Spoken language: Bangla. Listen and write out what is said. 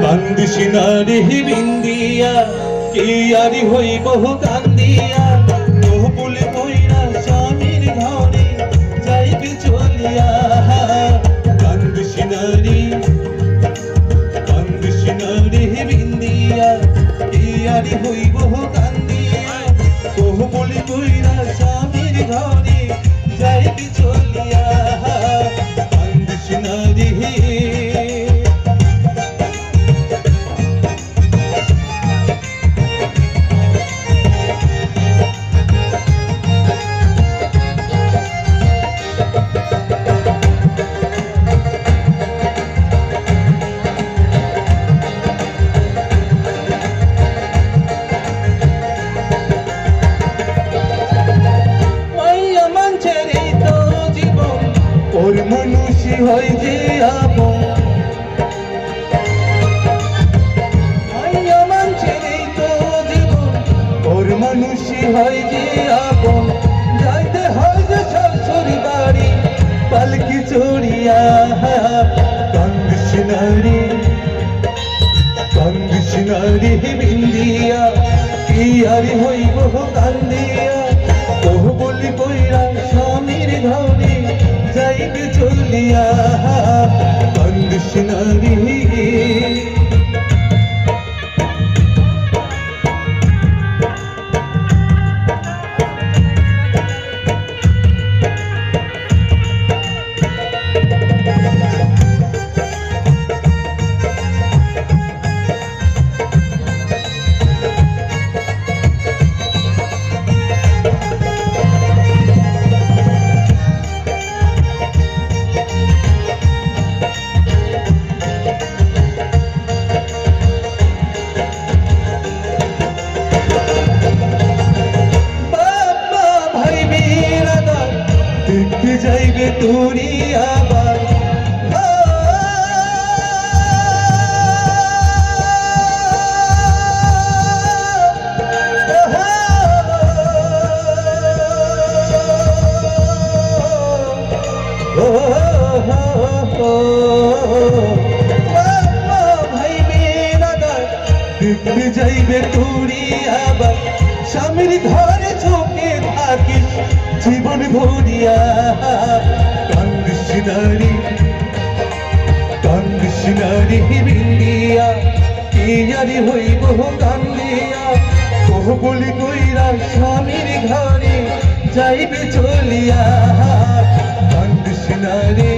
কান্দিস না রে বিন্দিয়া কি আরি হইব কান্দিয়া তোহ বলে কইরা স্বামীর ঘরে যাইবে চলিয়া কান্দিস না রে বিন্দিয়া কি আরি হইব কান্দিয়া তোহ বলে কইরা স্বামীর ঘরে যাইবে চলিয়া কান্দিস না রে ওর মানুষই হয় যে আপন মানুষের এই তো জীবন ওর মানুষই হয় যে আপন যাইতে হয় যে শাশুড়ি বাড়ি পালকি চড়িয়া কান্দিস না রে বিন্দিয়া কি আরে হইব কান্দিয়া তোহ বলি কইরা স্বামীর ঘরে যাইবে চলিয়া কান্দিস না রে দেখতে যাইবে তোরি আবার দেখতে যাইবে তোরি আবার স্বামীর ঘরে চোখে থাকিস জীবন ভরিয়া কান্দিস না রে বিন্দিয়া কি আরে হইব কান্দিয়া তোহ বলি কইরা স্বামীর ঘরে যাইবে চলিয়া কান্দিস না রে